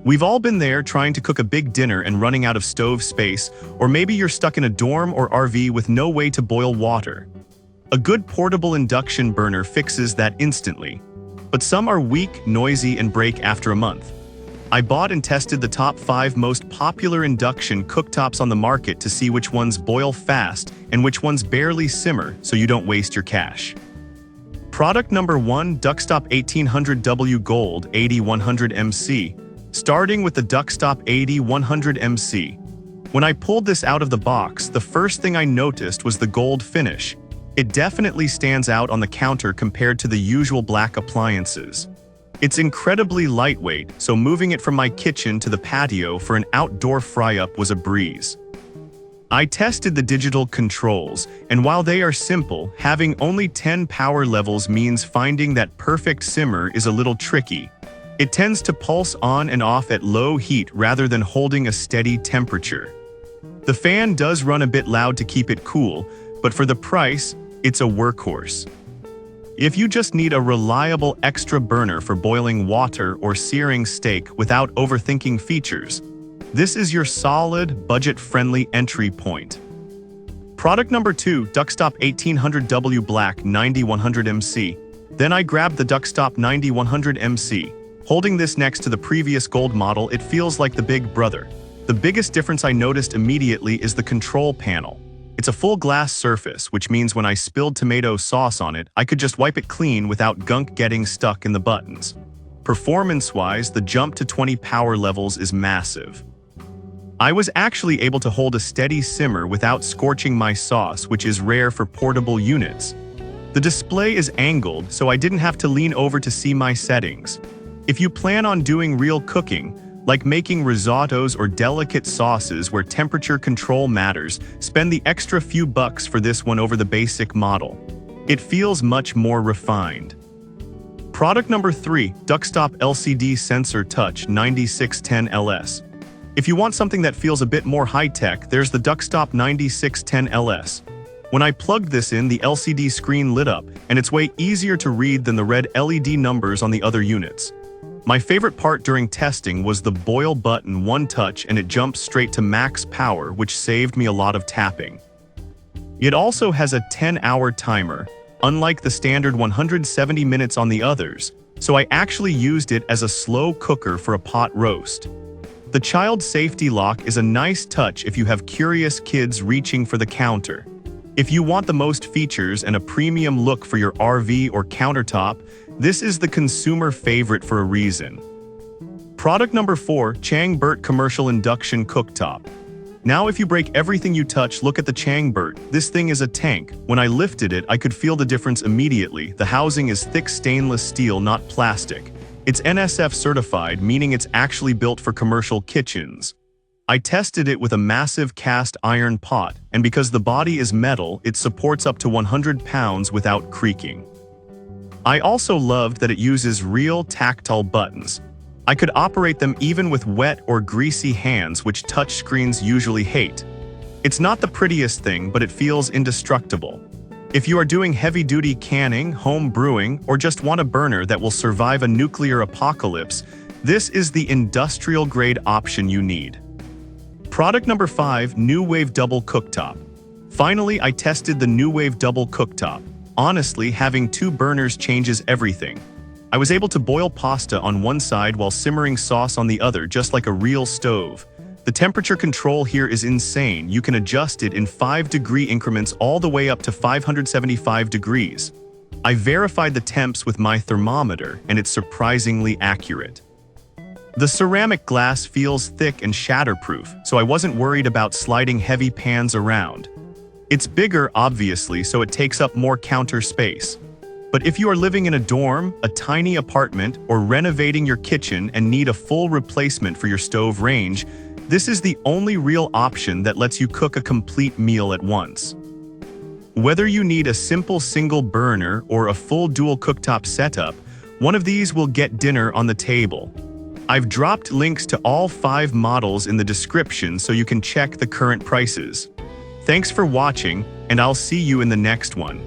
We've all been there trying to cook a big dinner and running out of stove space, or maybe you're stuck in a dorm or RV with no way to boil water. A good portable induction burner fixes that instantly. But some are weak, noisy, and break after a month. I bought and tested the top 5 most popular induction cooktops on the market to see which ones boil fast and which ones barely simmer so you don't waste your cash. Product number 1, Duckstop 1800W Gold 80-100MC. Starting with the Duckstop 80-100MC. When I pulled this out of the box, the first thing I noticed was the gold finish. It definitely stands out on the counter compared to the usual black appliances. It's incredibly lightweight, so moving it from my kitchen to the patio for an outdoor fry-up was a breeze. I tested the digital controls, and while they are simple, having only 10 power levels means finding that perfect simmer is a little tricky. It tends to pulse on and off at low heat rather than holding a steady temperature. The fan does run a bit loud to keep it cool, but for the price, it's a workhorse. If you just need a reliable extra burner for boiling water or searing steak without overthinking features, this is your solid, budget-friendly entry point. Product number 2, Duckstop 1800W Black 90-100MC. Then I grabbed the Duckstop 90-100MC. Holding this next to the previous gold model, it feels like the big brother. The biggest difference I noticed immediately is the control panel. It's a full glass surface, which means when I spilled tomato sauce on it, I could just wipe it clean without gunk getting stuck in the buttons. Performance-wise, the jump to 20 power levels is massive. I was actually able to hold a steady simmer without scorching my sauce, which is rare for portable units. The display is angled, so I didn't have to lean over to see my settings. If you plan on doing real cooking, like making risottos or delicate sauces where temperature control matters, spend the extra few bucks for this one over the basic model. It feels much more refined. Product number 3, Duckstop LCD Sensor Touch 9610LS. If you want something that feels a bit more high-tech, there's the Duckstop 9610LS. When I plugged this in, the LCD screen lit up, and it's way easier to read than the red LED numbers on the other units. My favorite part during testing was the boil button, one touch and it jumps straight to max power, which saved me a lot of tapping. It also has a 10-hour timer, unlike the standard 170 minutes on the others, so I actually used it as a slow cooker for a pot roast. The child safety lock is a nice touch if you have curious kids reaching for the counter. If you want the most features and a premium look for your RV or countertop, this is the consumer favorite for a reason. Product number 4, Changbert Commercial Induction Cooktop. Now if you break everything you touch, look at the Changbert. This thing is a tank. When I lifted it, I could feel the difference immediately. The housing is thick stainless steel, not plastic. It's NSF certified, meaning it's actually built for commercial kitchens. I tested it with a massive cast iron pot, and because the body is metal, it supports up to 100 pounds without creaking. I also loved that it uses real tactile buttons. I could operate them even with wet or greasy hands, which touchscreens usually hate. It's not the prettiest thing, but it feels indestructible. If you are doing heavy-duty canning, home brewing, or just want a burner that will survive a nuclear apocalypse, this is the industrial-grade option you need. Product number 5, New Wave Double Cooktop. Finally, I tested the New Wave Double Cooktop. Honestly, having 2 burners changes everything. I was able to boil pasta on one side while simmering sauce on the other, just like a real stove. The temperature control here is insane. You can adjust it in 5-degree increments all the way up to 575 degrees. I verified the temps with my thermometer, and it's surprisingly accurate. The ceramic glass feels thick and shatterproof, so I wasn't worried about sliding heavy pans around. It's bigger, obviously, so it takes up more counter space. But if you are living in a dorm, a tiny apartment, or renovating your kitchen and need a full replacement for your stove range, this is the only real option that lets you cook a complete meal at once. Whether you need a simple single burner or a full dual cooktop setup, one of these will get dinner on the table. I've dropped links to all 5 models in the description so you can check the current prices. Thanks for watching, and I'll see you in the next one.